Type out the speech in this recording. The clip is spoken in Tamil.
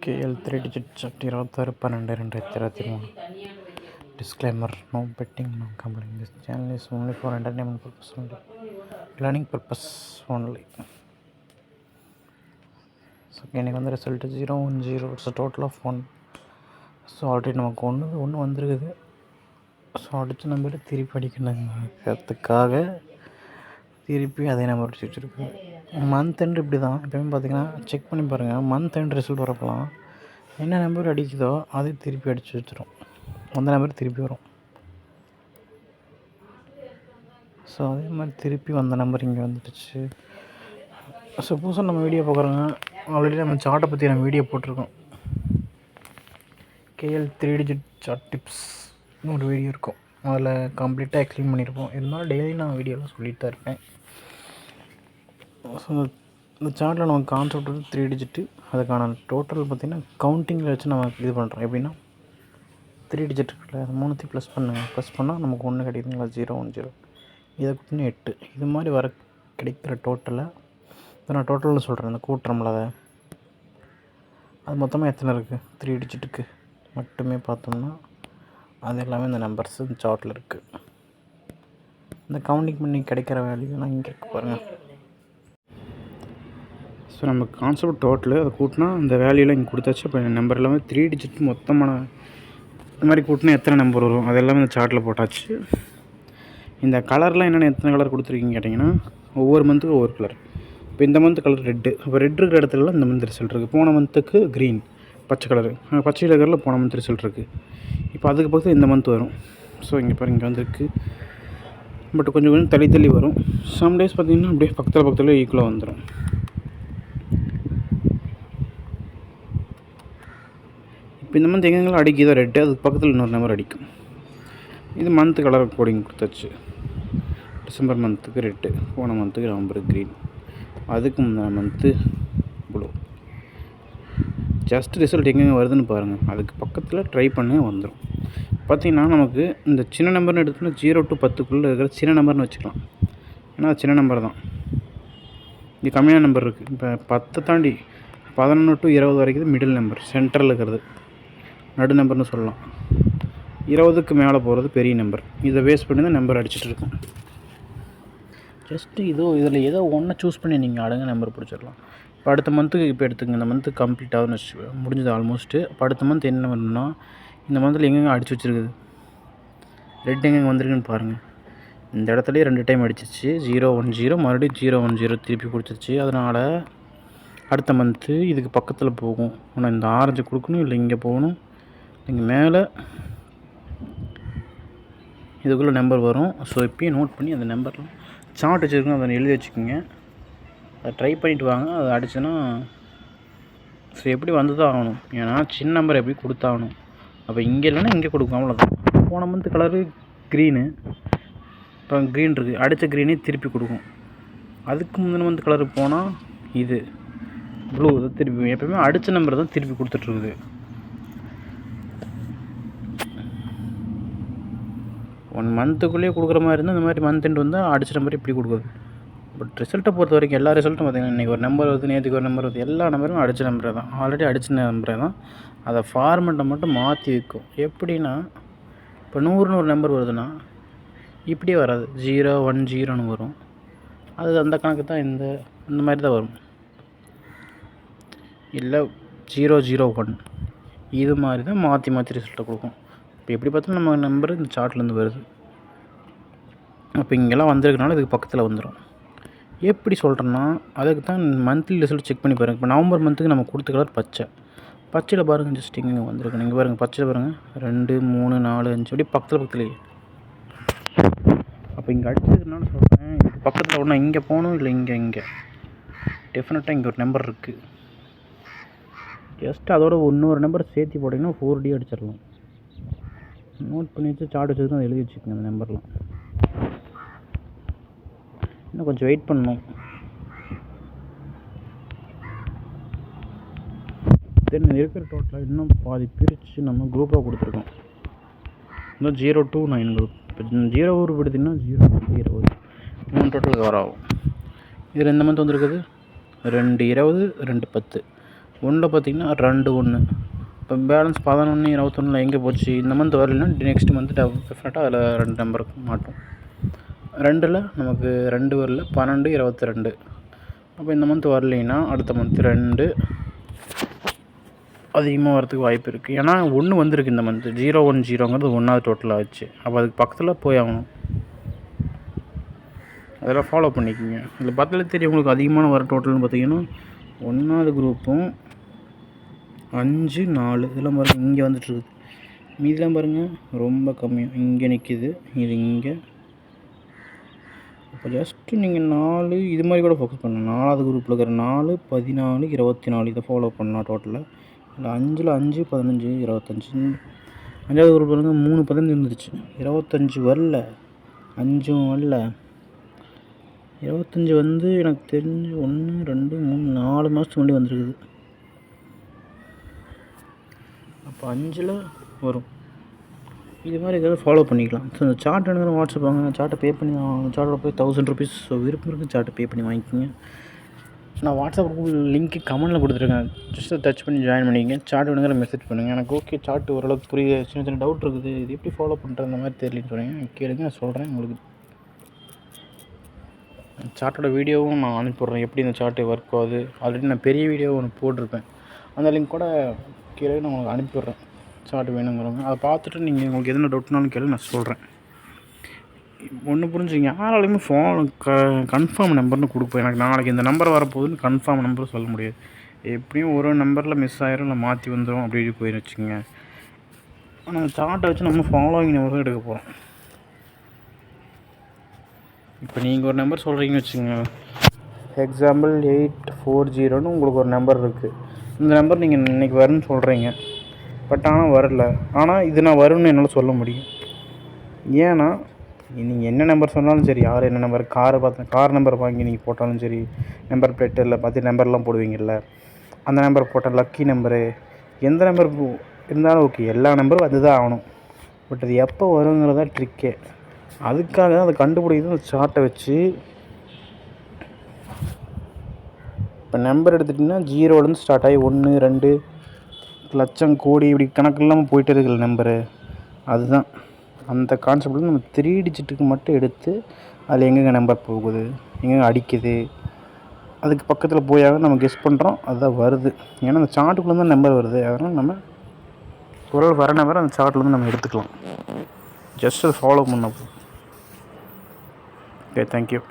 KL 3 digit chart 26/12/2023. Disclaimer: no betting, no gambling. This channel is only for entertainment purpose only, learning purpose only. So எனக்கு வந்து result 0-1-0. It's total of 1. So already நமக்கு ஒன்று வந்துருக்குது. ஸோ அடுத்த நம்பர் திருப்பி அடிக்கணுங்கிறதுக்காக திருப்பி அதே நம்பர் அடிச்சு வச்சுருக்கு. மந்த் எண்ட் இப்படி தான் எப்போயுமே பார்த்தீங்கன்னா செக் பண்ணி பாருங்கள். மந்த் எண்ட் ரிசல்ட் வரப்போலாம் என்ன நம்பர் அடிக்குதோ அதை திருப்பி அடித்து வச்சிடும். அந்த நம்பர் திருப்பி வரும். ஸோ அதே மாதிரி திருப்பி வந்த நம்பர் இங்கே வந்துடுச்சு. சப்போஸ் நம்ம வீடியோ பார்க்குறோங்க, ஆல்ரெடி நம்ம சார்ட்டை பற்றி நம்ம வீடியோ போட்டிருக்கோம். KL 3 digit சார்ட் டிப்ஸ்னு ஒரு வீடியோ இருக்கும். அதில் கம்ப்ளீட்டாக எக்ஸ்பிளைன் பண்ணியிருப்போம். இருந்தாலும் டெய்லி நான் வீடியோவில் சொல்லிட்டு தான் இருப்பேன். ஸோ இந்த சார்ட்டில் நமக்கு கான்செப்ட் வந்து 3 digit. அதுக்கான டோட்டல் பார்த்திங்கன்னா கவுண்டிங்கில் வச்சு நம்ம இது பண்ணுறோம். எப்படின்னா 3 digit இருக்குல்ல, அது மூணுத்தையும் ப்ளஸ் பண்ணால் நமக்கு ஒன்று கிடைக்குதுங்களா, 0-1-0. இதை கொடுத்தீங்கன்னா 8. இது மாதிரி வர கிடைக்கிற டோட்டலை இப்போ நான் டோட்டலில் சொல்கிறேன். இந்த கூட்டுறோம்ல, அது மொத்தமாக எத்தனை இருக்குது 3 digitக்கு மட்டுமே பார்த்தோம்னா அது எல்லாமே இந்த நம்பர்ஸ் இந்த சார்ட்டில் இருக்குது. இந்த கவுண்டிங் பண்ணி கிடைக்கிற வேல்யூலாம் இங்கே இருக்குது பாருங்கள். ஸோ நம்ம கான்செப்ட் டோட்டலு அதை கூட்டினா அந்த வேல்யூலாம் இங்கே கொடுத்தாச்சு. இப்போ நம்பர் எல்லாமே 3 digit மொத்தமான இந்த மாதிரி கூட்டினா எத்தனை நம்பர் வரும் அது எல்லாமே இந்த சார்ட்டில் போட்டாச்சு. இந்த கலர்லாம் என்னென்ன எத்தனை கலர் கொடுத்துருக்கீங்க கேட்டிங்கன்னா ஒவ்வொரு மந்த்துக்கும் ஒவ்வொரு கலர். இப்போ இந்த மந்த் கலர் ரெட்டு. இப்போ ரெட் இருக்கிற இடத்துலலாம் இந்த மந்த் ரிசல்ட் இருக்குது. போன மந்த்துக்கு க்ரீன் பச்சை கலரு, பச்சை கலரில் போன மந்த் ரிசல்ட் இருக்குது. இப்போ அதுக்கு பக்கத்தில் இந்த மந்த் வரும். ஸோ இங்கே பாருங்கள், இங்கே வந்துருக்கு. பட் கொஞ்சம் கொஞ்சம் தள்ளி வரும். சம் டேஸ் பார்த்திங்கன்னா அப்படியே பக்கத்தில் ஈக்குவலாக வந்துடும். இப்போ இந்த மந்த் எங்கெங்கெல்லாம் அடிக்குதோ ரெட்டு, அதுக்கு பக்கத்தில் இன்னொரு நம்பர் அடிக்கும். இது மந்த்து கலர் கோடிங் கொடுத்தாச்சு. டிசம்பர் மந்த்துக்கு ரெட்டு, போன மந்த்துக்கு நவம்பர் க்ரீன், அதுக்கு முந்தின மந்த்து ப்ளூ. ஜஸ்ட் ரிசல்ட் எங்கெங்கே வருதுன்னு பாருங்கள். அதுக்கு பக்கத்தில் ட்ரை பண்ண வந்துடும். பார்த்திங்கன்னா நமக்கு இந்த சின்ன நம்பர்னு எடுத்தோம்னா 0 to 10க்குள்ளே இருக்கிற சின்ன நம்பர்னு வச்சுக்கலாம். ஏன்னா அது சின்ன நம்பர் தான். இங்கே கம்மியான நம்பர் இருக்குது. இப்போ 10 தாண்டி 11 to 20 வரைக்கும் மிடில் நம்பர், சென்டரில் இருக்கிறது நடு நம்பர்னு சொல்லலாம். 20க்கு மேலே போகிறது பெரிய நம்பர். இதை வேஸ்ட் பண்ணி தான் நம்பர் அடிச்சுட்டு இருக்கோம். ஜஸ்ட்டு இதில் ஏதோ ஒன்றை சூஸ் பண்ணி நீங்கள் அடங்க நம்பர் பிடிச்சிடலாம். இப்போ அடுத்த மந்த்துக்கு இப்போ எடுத்துங்க. இந்த மந்த்து கம்ப்ளீட் ஆகுதுன்னு வச்சு முடிஞ்சது ஆல்மோஸ்ட்டு. இப்போ அடுத்த மந்த் என்ன பண்ணணும்னா இந்த மந்தில் எங்கெங்கே அடிச்சு வச்சுருக்குது, ரெட் எங்கெங்கே வந்திருக்குன்னு பாருங்கள். இந்த இடத்துலையே 2 டைம் அடிச்சிச்சு. 0-1-0, மறுபடியும் 0-1-0 திருப்பி கொடுத்துருச்சு. அதனால் அடுத்த மந்த்து இதுக்கு பக்கத்தில் போகும். ஆனால் இந்த ஆரஞ்சு கொடுக்கணும், இல்லை இங்கே போகணும், இங்கே மேலே இதுக்குள்ளே நம்பர் வரும். ஸோ இப்போயும் நோட் பண்ணி அந்த நம்பர்லாம் சார்ட் வச்சுருக்கோம், அதை எழுதி வச்சுக்கோங்க. அதை ட்ரை பண்ணிவிட்டு வாங்க. அதை அடிச்சுன்னா ஸோ எப்படி வந்து தான் ஆகணும். ஏன்னா சின்ன நம்பர் எப்படி கொடுத்தாகணும். அப்போ இங்கே இல்லைன்னா இங்கே கொடுக்கும், அவ்வளோதான். போன மந்த்து கலரு க்ரீனு, இப்போ க்ரீன் இருக்குது, அடித்த க்ரீனே திருப்பி கொடுக்கும். அதுக்கு முந்தின மந்த் கலரு போனால் இது ப்ளூ, இதை திருப்பி எப்போயுமே அடித்த நம்பர் தான் திருப்பி கொடுத்துட்ருக்குது. ஒன் மந்த்துக்குள்ளேயே கொடுக்குற மாதிரி இருந்தால் இந்த மாதிரி மந்த் எண்ட் வந்தால் அடித்த நம்பர் இப்படி கொடுக்குது. பட் ரிசல்ட்டை பொறுத்த வரைக்கும் எல்லா ரிசல்ட்டும் பார்த்திங்கன்னா இன்றைக்கி ஒரு நம்பர் வருது, நேற்றுக்கு ஒரு நம்பர் வருது, எல்லா நம்பரும் அடித்த நம்பரே தான், ஆல்ரெடி அடித்த நம்பரே தான். அதை ஃபார்மெட்டை மட்டும் மாற்றி வைக்கும். எப்படின்னா இப்போ 100ன்னு ஒரு நம்பர் வருதுன்னா இப்படியே வராது, 0-1-0ன்னு வரும். அது அந்த கணக்கு தான் இந்த மாதிரி தான் வரும். இல்லை 0-0-1 இது மாதிரி தான் மாற்றி ரிசல்ட்டை கொடுக்கும். இப்போ எப்படி பார்த்தாலும் நம்ம நம்பர் இந்த சார்ட்லேருந்து வருது. அப்போ இங்கெல்லாம் வந்திருக்கனால இதுக்கு பக்கத்தில் வந்துடும். எப்படி சொல்கிறேன்னா அதுக்கு தான் மந்த்லி ரிசல்ட் செக் பண்ணி பாருங்கள். இப்போ நவம்பர் மந்த்துக்கு நம்ம கொடுத்த கலர் பச்சையில் பாருங்கள். ஜஸ்ட் இங்கே வந்திருக்கு. நீங்கள் பாருங்கள், பச்சையில் பாருங்கள், 2, 3, 4, 5 அப்படி பக்கத்துலேயே. அப்போ இங்கே அடிச்சதுனால சொல்கிறேன், இதுக்கு பக்கத்தில் ஒன்றா இங்கே போகணும், இல்லை இங்கே டெஃபினட்டாக இங்கே ஒரு நம்பர் இருக்குது. ஜஸ்ட் அதோட இன்னொரு நம்பர் சேர்த்து போட்டிங்கன்னா 4D அடிச்சிடலாம். நோட் பண்ணி வச்சு சார்ட் வச்சுருக்கோம், அதை எழுதி வச்சுக்கோங்க அந்த நம்பர்லாம். இன்னும் கொஞ்சம் வெயிட் பண்ணணும். தென் இருக்கிற டோட்டலாக இன்னும் பாதி பிரித்து நம்ம குரூப்பாக கொடுத்துருக்கோம். இன்னும் 0 to 9 குரூப். இப்போ 0 குரூப் எடுத்திங்கன்னா 0 to 20 3 டோட்டல் கவர் ஆகும். இதில் இந்த மந்த் வந்துருக்குது 2-20, 2-10. ஒன்றில் பார்த்திங்கன்னா 2 1. இப்போ பேலன்ஸ் 11 21 எங்கே போச்சு? இந்த மந்த் வரலைன்னா நெக்ஸ்ட் மந்த் டெஃபினட்டாக அதில் 2 நம்பருக்கு மாட்டோம். 2ல் நமக்கு 2 வரல, 12 22. அப்போ இந்த மந்த் வரலைன்னா அடுத்த மந்த் 2 அதிகமாக வரதுக்கு வாய்ப்பு இருக்குது. ஏன்னா 1 வந்திருக்கு இந்த மந்த். 010ங்கிறது 1வது டோட்டலாக ஆச்சு. அப்போ அதுக்கு பக்கத்தில் போய் ஆகணும். அதெல்லாம் ஃபாலோ பண்ணிக்கோங்க. இதில் பார்த்தாலே தெரியும் உங்களுக்கு அதிகமான வர டோட்டல்னு பார்த்தீங்கன்னா 1வது குரூப்பும் 5 4 இதெல்லாம் பாருங்கள் இங்கே வந்துட்டுருக்குது. மீதெல்லாம் பாருங்கள் ரொம்ப கம்மியாக இங்கே நிற்கிது. இது இங்கே. இப்போ ஜஸ்ட்டு நீங்கள் 4 இது மாதிரி கூட ஃபோக்கஸ் பண்ணணும். 4வது குரூப்பில் இருக்கிற 4 14 24 இதை ஃபாலோ பண்ணலாம் டோட்டலாக. இல்லை 5ல் 5 15 25. 5வது குரூப் பாருங்க 3 15 இருந்துச்சு. 25 வரல, 5 வரல. 25 வந்து எனக்கு தெரிஞ்சு 1 2 3 4 மாதத்துக்கு முன்னாடி வந்துருக்குது. அப்போ 5ல் வரும். இது மாதிரி எதாவது ஃபாலோ பண்ணிக்கலாம். ஸோ இந்த சார்ட் வேணுங்கிற வாட்ஸ்அப் வாங்க, சார்ட்டை பே பண்ணி சார்ட்டோட போய் 1000 ருபீஸ். ஸோ விருப்பம் இருக்குது சார்ட்டை பே பண்ணி வாங்கிக்கோங்க. நான் வாட்ஸ்அப் குரூப் லிங்க்கு கமெண்ட்டில் கொடுத்துருக்கேன். ஜஸ்ட்டு டச் பண்ணி ஜாயின் பண்ணிக்கங்க. சார்ட் வேணுங்கிற மெசேஜ் பண்ணுங்கள். எனக்கு ஓகே சார்ட் ஓரளவுக்கு புரியுது, சின்ன சின்ன டவுட் இருக்குது, இது எப்படி ஃபாலோ பண்ணுறது அந்த மாதிரி தெரியலன்னு சொன்னீங்க கேளுங்க, நான் சொல்கிறேன் உங்களுக்கு. சார்ட்டோட வீடியோவும் நான் அனுப்பிடுறேன், எப்படி இந்த சார்ட்டு ஒர்க் ஆகுது. ஆல்ரெடி நான் பெரிய வீடியோ ஒன்று போட்டிருப்பேன், அந்த லிங்க் கூட கீழே நான் உங்களுக்கு அனுப்பிடுறேன். சார்ட் வேணுங்கிறவங்க அதை பார்த்துட்டு நீங்கள் உங்களுக்கு எதுனா டவுட்னாலும் கேளு, நான் சொல்கிறேன். ஒன்று புரிஞ்சுங்க, யாராலையுமே கன்ஃபார்ம் நம்பர்னு கொடுப்பேன். எனக்கு நாளைக்கு இந்த நம்பர் வரப்போகுதுன்னு கன்ஃபார்ம் நம்பர் சொல்ல முடியாது. எப்படியும் ஒரு நம்பரில் மிஸ் ஆயிரும், இல்லை மாற்றி வந்துடும், அப்படி இப்படி போயின்னு வச்சுக்கோங்க. ஆனால் அந்த சார்ட்டை வச்சு நம்ம ஃபாலோவிங் நம்பர் தான் எடுக்க போகிறோம். இப்போ நீங்கள் ஒரு நம்பர் சொல்கிறீங்கன்னு வச்சுக்கோங்க, எக்ஸாம்பிள் 840ன்னு உங்களுக்கு ஒரு நம்பர் இருக்குது. இந்த நம்பர் நீங்கள் இன்றைக்கி வரும்னு சொல்கிறீங்க, பட் ஆனால் வரல. ஆனால் இது நான் வரும்னு என்னால் சொல்ல முடியும். ஏன்னா நீங்கள் என்ன நம்பர் சொன்னாலும் சரி, யார் என்ன நம்பர், கார் நம்பர் வாங்கி நீங்கள் போட்டாலும் சரி, நம்பர் பிளேட்டில் பார்த்து நம்பர்லாம் போடுவீங்கள்ல, அந்த நம்பர் போட்டால் லக்கி நம்பரு எந்த நம்பர் இருந்தாலும் ஓகே, எல்லா நம்பரும் வந்து தான் ஆகணும். பட் அது எப்போ வருங்கிறதா ட்ரிக்கே. அதுக்காக தான் அதை கண்டுபிடிக்கிறது அந்த சார்ட்டை வச்சு. இப்போ நம்பர் எடுத்துட்டிங்கன்னா 0லேருந்து ஸ்டார்ட் ஆகி 1 2 லட்சம் கோடி இப்படி கணக்கு இல்லாமல் போயிட்டு இருக்கிற நம்பரு, அதுதான் அந்த கான்செப்ட். நம்ம 3 டிஜிட்டுக்கு மட்டும் எடுத்து அதில் எங்கெங்கே நம்பர் போகுது, எங்கெங்கே அடிக்குது, அதுக்கு பக்கத்தில் போயாக நம்ம கெஸ் பண்ணுறோம், அதுதான் வருது. ஏன்னா அந்த சார்ட்டுக்குள்ளே தான் நம்பர் வருது. அதனால் நம்ம ஒரு வர நம்பர் அந்த சார்ட்லேருந்து நம்ம எடுத்துக்கலாம். ஜஸ்ட் அதை ஃபாலோ பண்ண. Okay, thank you.